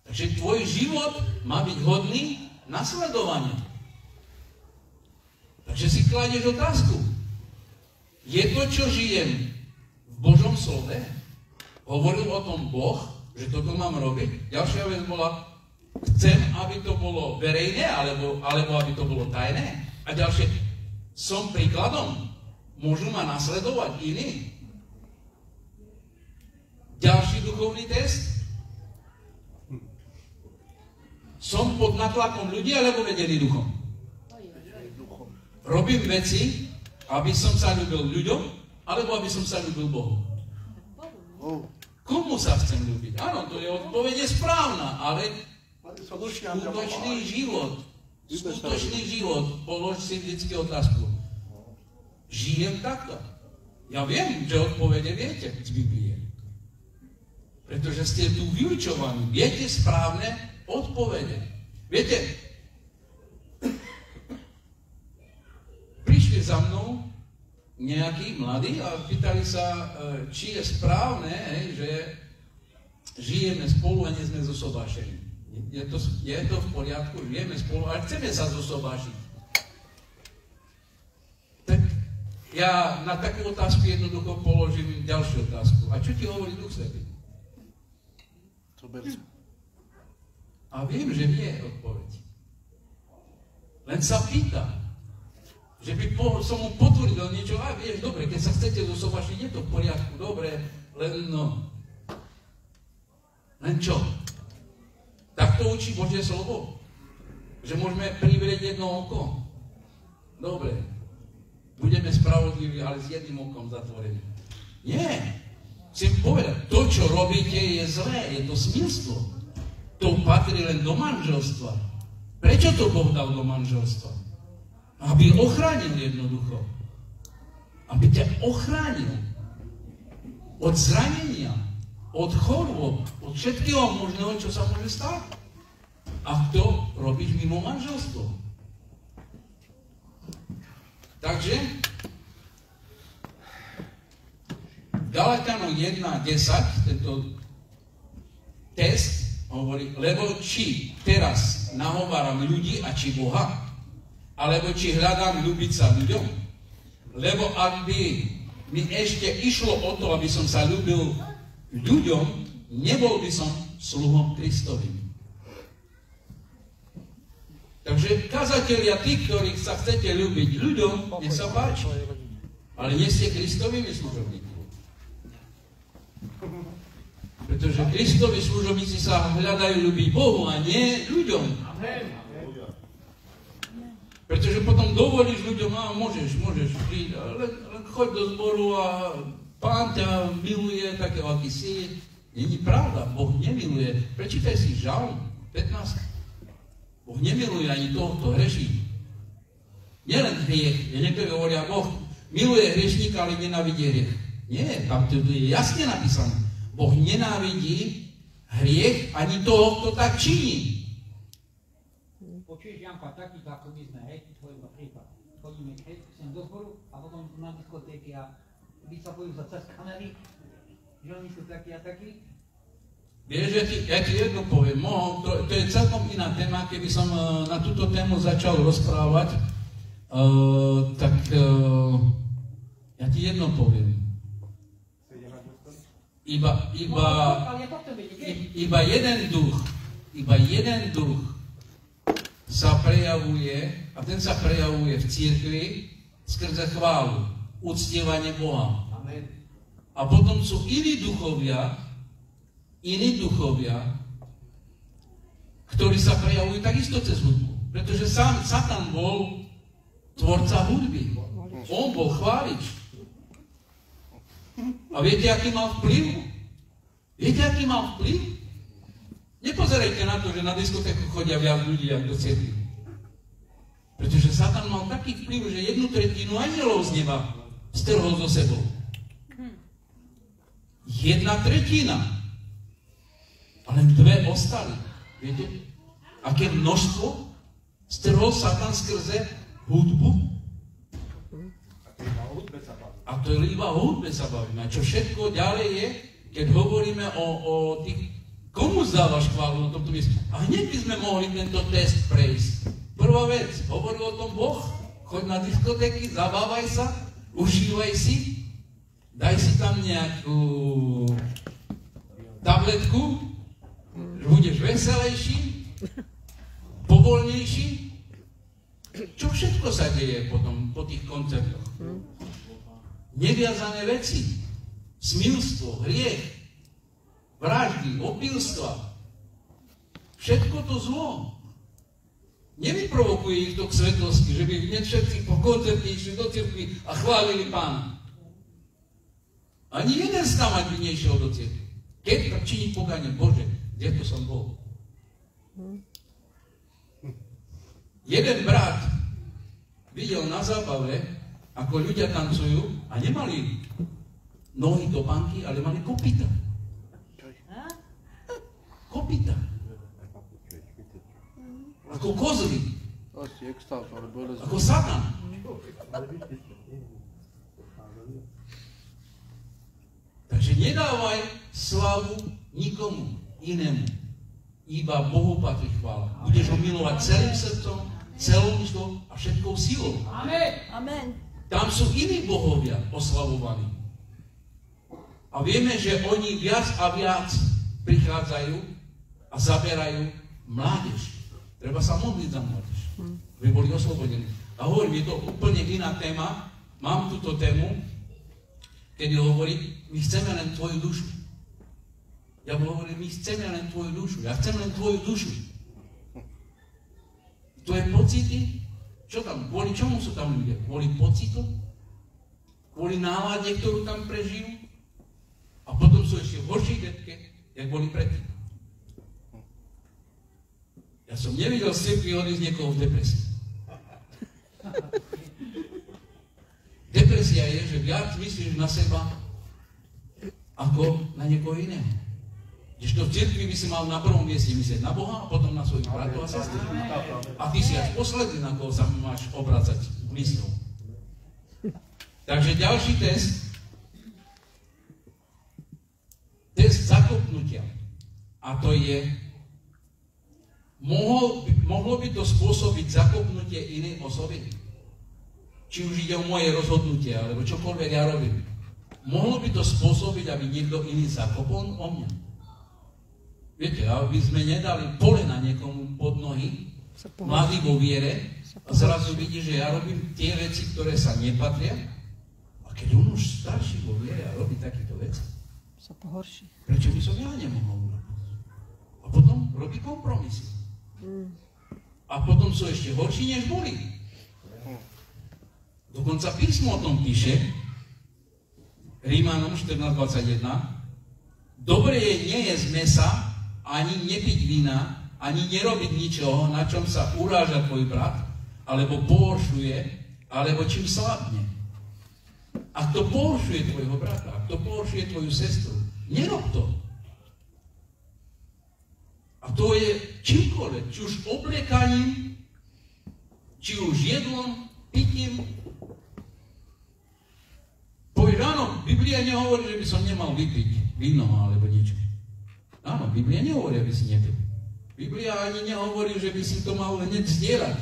Takže tvoj život má byť hodný nasledovania. Takže si kladieš otázku. Je to, čo žijem v Božom slove? Hovoril o tom Boh, že toto mám robiť? Ďalšia vec bola, chcem, aby to bolo verejné, alebo aby to bolo tajné? A ďalšie, som príkladom? Môžu ma nasledovať iní? Ďalší duchovný test. Som pod natlakom ľudí, alebo vedený duchom? Robím veci, Aby som sa ľúbil ľuďom, alebo aby som sa ľúbil Bohu? Komu sa chcem ľúbiť? Áno, to je odpoveď správna, ale skutočný život, polož si vždycky otázku. Žijem takto? Ja viem, že odpovede viete z Biblie. Pretože ste tu vyučovaní. Viete správne odpovede. Viete, prišli za mnou nejakí mladí a pýtali sa, či je správne, že žijeme spolu a nie sme zosobášení. Je to v poriadku, žijeme spolu, ale chceme sa zosobášiť. Tak ja na takú otázku jednoducho položím ďalšiu otázku. A čo ti hovorí Duch Svätý? A viem, že vie odpoveď. Len sa pýta, že by som mu potvrdil niečo, a vieš, dobre, keď sa chcete zosobášiť, je to v poriadku, dobre, len čo? Tak to učí Božie slovo. Že môžeme privrieť jedno oko. Dobre. Budeme spravodliví, ale s jedným okom zatvoreným. Nie. Chcem povedať, to, čo robíte, je zlé. Je to smilstvo. To patrí len do manželstva. Prečo to Boh dal do manželstva? Aby ochránil jednoducho. Aby ťa ochránil od zranenia, od chorôb, od všetkého možného, čo sa môže stať. A to robíš mimo manželstvo. Takže Galatianom 1:10 tento test hovorí, lebo či teraz nahováram ľudí a či Boha, alebo či hľadám ľúbiť sa ľuďom. Lebo ak by mi ešte išlo o to, aby som sa ľúbil ľuďom, nebol by som sluhom Kristovým. Takže kazatelia, tí, ktorých sa chcete ľúbiť ľuďom, nech sa páči. Ale nie ste Kristovými služobníkmi. Pretože Kristovi služobníci sa hľadajú ľúbiť Bohu a nie ľuďom. Pretože potom dovolíš ľuďom, môžeš prísť, len choď do zboru a Pán ťa miluje takého, aký si. Není pravda, Boh nemiluje. Prečítaj si Žalm 15. Boh nemiluje ani toho, kto hreší. Nielen hriech. Niektorí hovoria, Boh miluje hriešníka, ale nenávidí hriech. Nie, tam to je jasne napísané. Boh nenávidí hriech ani toho, kto tak činí. Počuješ, Janka, takýto ako my sme, hej, tvojím prípad. Chodíme sem do zboru a potom na diskotéky a vysapujú sa cez kamery, že oni sú takí a takí. Vieš, ja ti jedno poviem, to je celkom iná téma, keby som na túto tému začal rozprávať, ja ti jedno poviem. Iba jeden duch sa prejavuje, a ten sa prejavuje v cirkvi skrze chválu, uctievanie Boha. Amen. A potom sú iní duchovia, ktorí sa prejavujú takisto cez hudbu. Pretože sám Satan bol tvorca hudby. On bol chválič. A viete, aký mal vplyv? Nepozerajte na to, že na diskotéku chodia viac ľudí, ako do cirkvi. Pretože Satan mal taký vplyv, že 1/3 anjelov z neba strhol so sebou. 1/3. A len 2 ostali. Viete? Aké množstvo strhol Satan skrze hudbu? A to je iba o hudbe sa bavíme. A čo všetko ďalej je, keď hovoríme o tých, komu zdávaš chválu na tomto mieste? A hneď by sme mohli tento test prejsť. Prvá vec, hovorí o tom Boh, choď na diskotéky, zabávaj sa, užívaj si, daj si tam nejakú tabletku, budeš veselejší, povolnejší. Čo všetko sa deje potom po tých koncertoch? Neviazané veci, smilstvo, hriech, vraždy, opilstva, všetko to zlo. Nevyprovokuje ich to k svetlosti, že by hneď všetci po koncerte išli do cirkvi a chválili Pána. Ani jeden stamať by nešiel do cirkvi. Keď tak činí pokánie, Bože, kde to som bol? Jeden brat videl na zábave, ako ľudia tancujú a nemali nohy topánky, ale mali kopyta. Kopyta. Ako kozly. Ako Satan. Takže nedávaj slavu nikomu inému. Iba Bohu patrí chvála. Budeš ho milovať celým srdcom, celou mysľou a všetkou silou. Amen. Tam sú iní bohovia oslavovaní. A vieme, že oni viac a viac prichádzajú a zaberajú mládež. Treba sa modliť za mládež, aby boli oslobodení. A hovorím, je to úplne iná téma. Mám túto tému, kedy hovorí, my chceme len tvoju dušu. Ja hovorím, my chceme len tvoju dušu. Ja chcem len tvoju dušu. Tvoje pocity, čo tam, kvôli čomu sú tam ľudia? Kvôli pocitom? Kvôli nálade, ktorú tam prežijú? A potom sú ešte horšie detke, jak boli predtým. Ja som nevidel z cirkvi odísť niekoho v depresii. Depresia je, že viac myslíš na seba ako na niekoho iného. Kdežto v cirkvi by si mal na prvom mieste myslieť na Boha a potom na svojich bratov a sestry. A ty si až posledný, na koho sa máš obracať mysľou. Takže ďalší test. Test zakopnutia. A to je, mohlo by to spôsobiť zakopnutie inej osoby? Či už ide o moje rozhodnutie, alebo čokoľvek ja robím. Mohlo by to spôsobiť, aby niekto iný zakopol o mňa? Viete, aby sme nedali polena niekomu pod nohy, mladý vo viere, a zrazu vidí, že ja robím tie veci, ktoré sa nepatria. A keď on už starší vo viere a robí takéto veci, sa pohorší. Prečo by som ja nemohol urobiť? A potom robí kompromisy. A potom sú ešte horší, než boli. Dokonca písmo o tom píše, Rímanom 14:21, dobre je nejesť mesa, ani nepiť vína, ani nerobiť ničoho, na čom sa uráža tvoj brat, alebo pohoršuje, alebo čím slabne. Ak to pohoršuje tvojho brata, ak to pohoršuje tvoju sestru, nerob to. A to je čímkoľvek, či už obliekaním, či už jedlom, pitím. Povieš, áno, Biblia nehovorí, že by som nemal vypiť víno alebo niečo. Áno, Biblia nehovorí, aby si nepil. Biblia ani nehovorí, že by si to mal hneď zdieľať.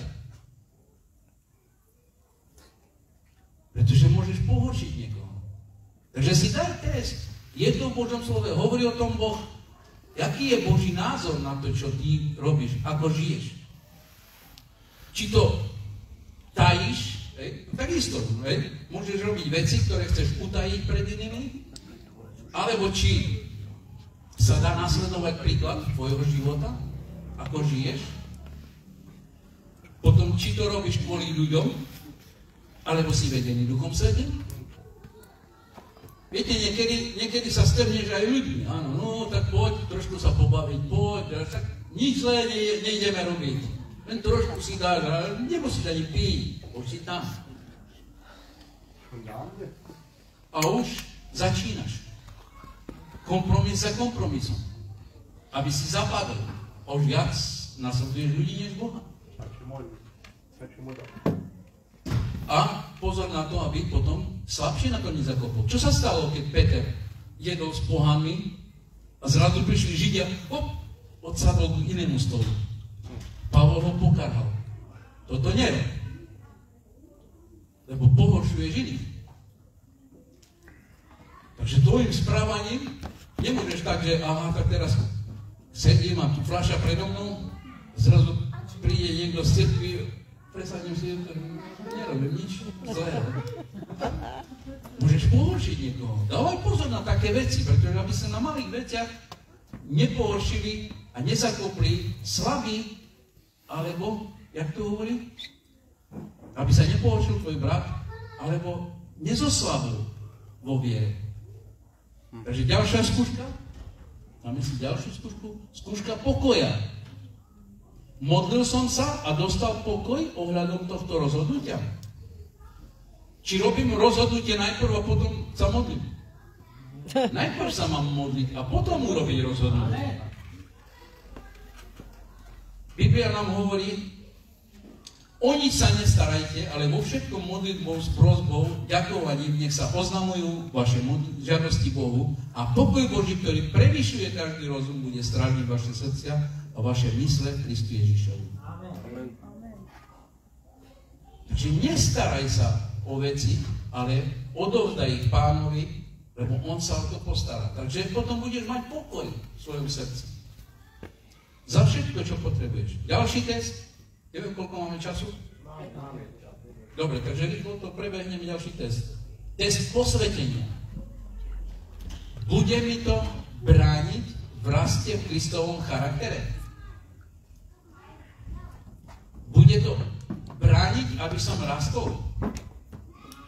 Pretože môžeš pohoršiť niekoho. Takže si daj test. Je to v Božom slove, hovorí o tom Boh. Aký je Boží názor na to, čo ty robíš, ako žiješ? Či to tajíš, takisto, môžeš robiť veci, ktoré chceš utajiť pred inými, alebo či sa dá nasledovať príklad tvojho života, ako žiješ, potom či to robíš kvôli ľuďom, alebo si vedený Duchom Svätým. Viete, niekedy sa strhneš aj ľuďmi. Áno, no tak poď, trošku sa pobaviť, poď, tak nič zlé nejdeme robiť. Len trošku si dáš, ale nemusíš ani piť, už si tam. A už začínaš. Kompromis za kompromisom. Aby si zapadol. A už viac nasleduješ ľudí než Boha. A pozor na to, aby potom slabšie nakoniec zakopol. Čo sa stalo, keď Peter jedol s pohanmi a zrazu prišli Židia, odsadol k inému stolu. Pavol ho pokarhal. Toto nerob. Lebo pohoršuješ iných. Takže tvojim správaním nemôžeš tak, že aha, tak teraz sedím a tu fľaša predo mnou, zrazu príde niekto z cirkvi, presadnem si, nerobím nič zlého. Môžeš pohoršiť niekoho. Dávaj pozor na také veci, pretože aby sa na malých veciach nepohoršili a nezakopli slabí alebo jak to hovorí? Aby sa nepohoršil tvoj brat, alebo nezoslavil vo viere. Takže ďalšia skúška. Máme si ďalšiu skúšku. Skúška pokoja. Modlil som sa a dostal pokoj ohľadom tohto rozhodnutia. Či robím rozhodnutie najprv a potom sa modlím? Najprv sa mám modliť a potom urobiť rozhodnutie. Biblia nám hovorí, o nič sa nestarajte, ale vo všetkom modlitbou s prosbou, ďakovaním, nech sa oznamujú vaše žiadosti Bohu a pokoj Boží, ktorý prevyšuje každý rozum, bude strážniť vaše srdcia a vaše mysle v Kristu Ježišovi. Amen. Takže nestaraj sa o veci, ale odovzdaj ich Pánovi, lebo on sa o to postará. Takže potom budeš mať pokoj v svojom srdci. Za všetko, čo potrebuješ. Ďalší test. Neviem, koľko máme času? Dobre, takže rýchlo to prebehneme ďalší test. Test posvetenia. Bude mi to brániť v raste v Kristovom charaktere? Bude to brániť, aby som rastol?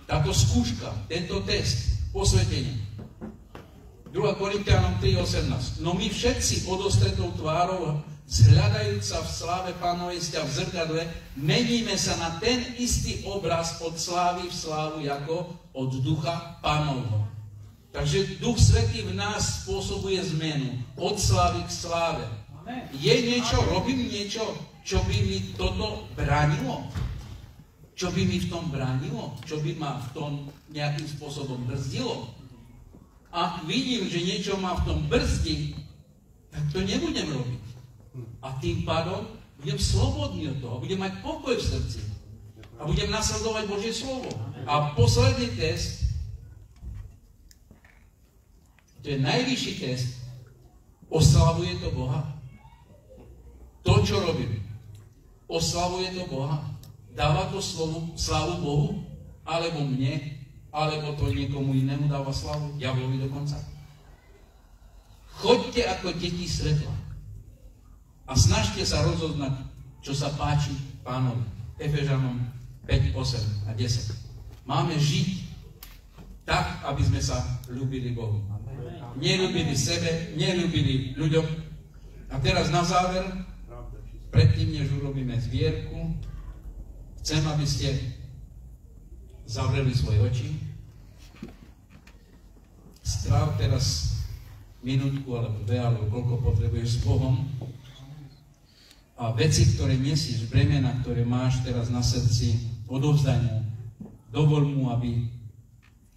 Táto skúška, tento test posvetenia. 2. Korintianom 3.18. No my všetci pod ostretou tvárou zhľadajúc sa v sláve Pánovej sťa v zrkadle, meníme sa na ten istý obraz od slávy v slávu, ako od ducha Pánovho. Takže Duch Svätý v nás spôsobuje zmenu od slávy k sláve. Je niečo, robím niečo, čo by mi toto bránilo? Čo by mi v tom bránilo? Čo by ma v tom nejakým spôsobom brzdilo? Ak vidím, že niečo ma v tom brzdí, tak to nebudem robiť. A tým pádom budem slobodný od toho, budem mať pokoj v srdci a budem nasledovať Božie slovo. A posledný test, to je najvyšší test, oslavuje to Boha. To, čo robím, oslavuje to Boha, dáva to slavu Bohu, alebo mne, alebo to niekomu inému dáva slavu, diablovi dokonca. Choďte ako deti svetla. A snažte sa rozoznať, čo sa páči Pánovi. Efežanom 5, 8 a 10. Máme žiť tak, aby sme sa ľúbili Bohu. Neľúbili sebe, neľúbili ľuďom. A teraz na záver, predtým, než urobíme zbierku, chcem, aby ste zavreli svoje oči. Stráv teraz minútku, alebo dve, alebo koľko potrebuješ s Bohom. A veci, ktoré nesieš, bremena, ktoré máš teraz na srdci, odovzdaj mu. Dovol mu, aby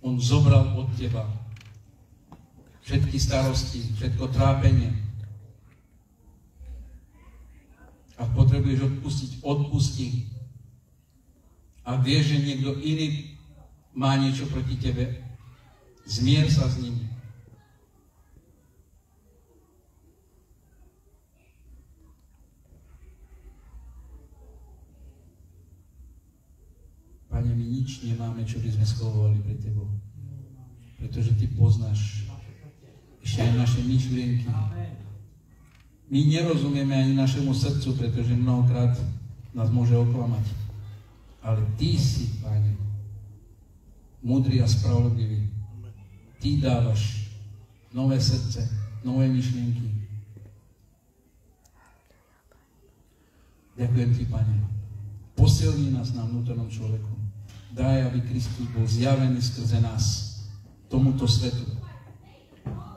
on zobral od teba všetky starosti, všetko trápenie. Ak potrebuješ odpustiť, odpusti. Ak vieš, že niekto iný má niečo proti tebe, zmier sa s ním. Pane, my nič nemáme, čo by sme schovovali pre Tebou. Pretože Ty poznáš ešte aj naše myšlienky. My nerozumieme ani našemu srdcu, pretože mnohokrát nás môže oklamať. Ale Ty si, Pane, múdry a spravodlivý. Ty dávaš nové srdce, nové myšlienky. Ďakujem Ti, Pane. Posilni nás na vnútornom človeku. Daj, aby Kristus bol zjavený skrze nás tomuto svetu.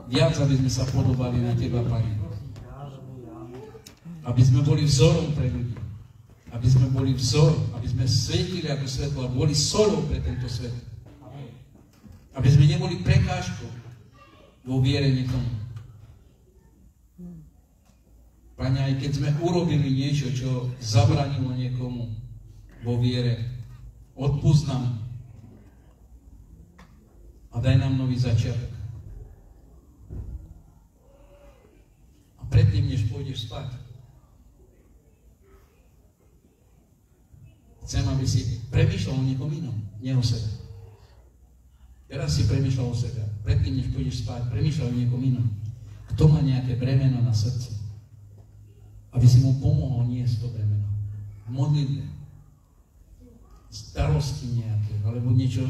Viac, aby sme sa podobali na Teba, Pane. Aby sme boli vzorom pre ľudí. Aby sme boli vzor, aby sme svietili ako svetlo a boli solou pre tento svet. Aby sme neboli prekážkou vo viere niekomu. Pane, aj keď sme urobili niečo, čo zabranilo niekomu vo viere, odpusť nám a daj nám nový začiatok. A predtým, než pôjdeš spať, chcem, aby si premýšľal o niekom inom, nie o sebe. Teraz si premýšľal o sebe. Predtým, než pôjdeš spať, premýšľal o niekom inom. Kto má nejaké bremeno na srdci? Aby si mu pomohol niesť to bremeno. modlitbe, starosti nejaké, alebo niečo,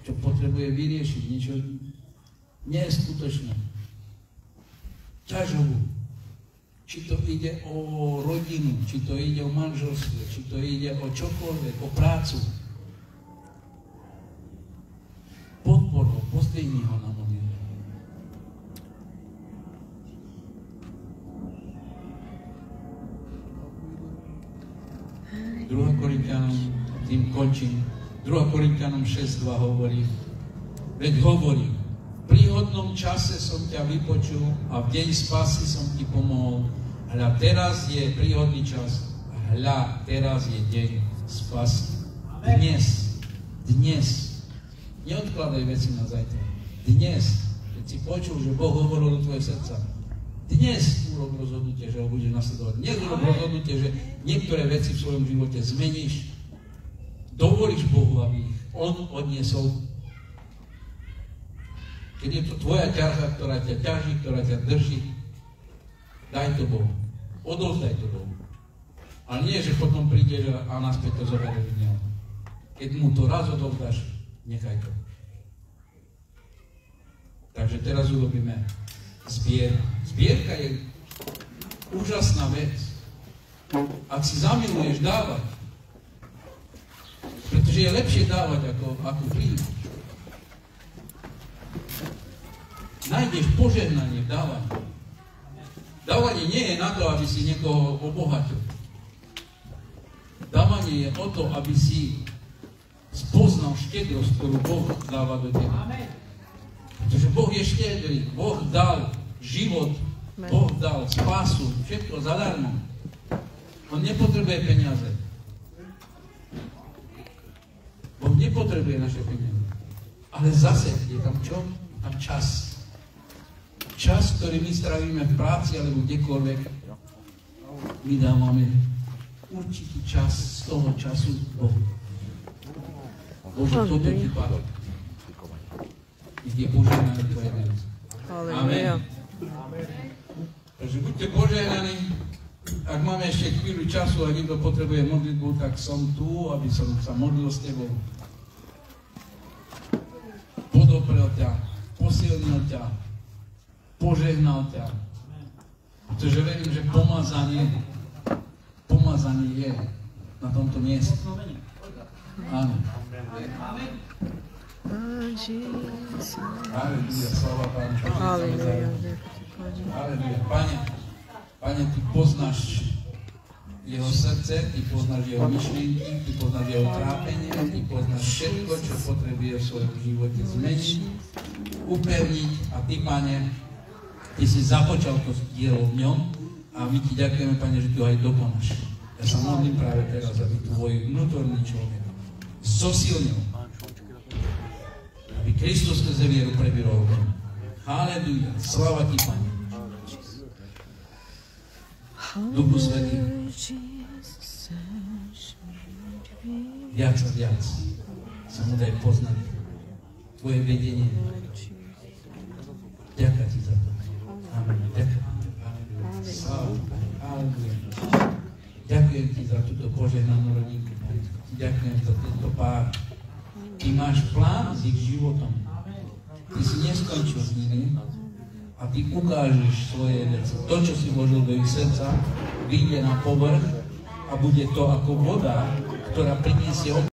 čo potrebuje vyriešiť, niečo neskutočné. Ťažobu. Či to ide o rodinu, či to ide o manželstvo, či to ide o čokoľvek, o prácu. Podporu, pozdvihni ho na modlitbe. 2. Korinťanom, tým končím, 2. Korinťanom 6.2 hovorí, veď hovorím, v príhodnom čase som ťa vypočul a v deň spásy som ti pomohol. Hľa, teraz je príhodný čas. Hľa, teraz je deň spásy. Dnes. Neodkladaj veci na zajtra. Dnes, keď si počul, že Boh hovoril do tvojho srdca, dnes urob rozhodnutie, že ho budeš nasledovať. Dnes urob rozhodnutie, že niektoré veci v svojom živote zmeníš. Dovolíš Bohu, aby ich on odniesol. Keď je to tvoja ťarcha, ktorá ťa ťaží, ktorá ťa drží, daj to Bohu. Odovzdaj to Bohu. Ale nie, že potom prídeš a naspäť to zoberieš v neho. Keď mu to raz odovzdáš, nechaj to. Takže teraz urobíme zbierku. Zbierka je úžasná vec. Ak si zamiluješ dávať, pretože je lepšie dávať, ako príjmať. Nájdeš požehnanie v dávaní. Dávanie nie je na to, aby si niekoho obohatil. Dávanie je o to, aby si spoznal štedrosť, ktorú Boh dáva do teba. Pretože Boh je štedrý. Boh dal život, Boh dal spásu, všetko zadarmo. On nepotrebuje peniaze. Boh nepotrebuje naše peniaze. Ale zase je tam čo? Tam čas. Čas, ktorý my strávime v práci alebo kdekoľvek, my dávame určitý čas z toho času Bohu. Bože, toto ti páči. Je požehnané tvoje meno. Amen. Takže buďte požehnaní. Ak máme ešte chvíľu času a niekto potrebuje modlitbu, tak som tu, aby som sa modlil s tebou. Podoprel ťa, posilnil ťa, požehnal ťa. Pretože verím, že pomazanie je na tomto mieste. Áno. Halleluja, sláva Pánu. Halleluja. Pane, Ty poznáš jeho srdce, Ty poznáš jeho myšlienky, Ty poznáš jeho trápenie, Ty poznáš všetko, čo potrebuje v svojom živote zmeniť, upevniť a Ty, Pane, Ty si započal to dielo v ňom a my Ti ďakujeme, Pane, že Ty ho aj dokonáš. Ja sa modlím práve teraz, aby tvoj vnútorný človek zosilnil, aby Kristus skrze vieru prebýval. Halleluja, sláva Ti, Pane. Duchu Svätý, viac a viac sa mu daj poznať tvoje vedenie. Ďakujem Ti za to. Amen. Ďakujem. Sláva. Halleluja. Ďakujem Ti za túto požehnanú rodinku. Ďakujem za tento pár. Ty máš plán s ich životom. Ty si neskončil s nimi a Ty ukážeš svoje veci. To, čo si vložil do ich srdca, vyjde na povrch a bude to ako voda, ktorá priniesie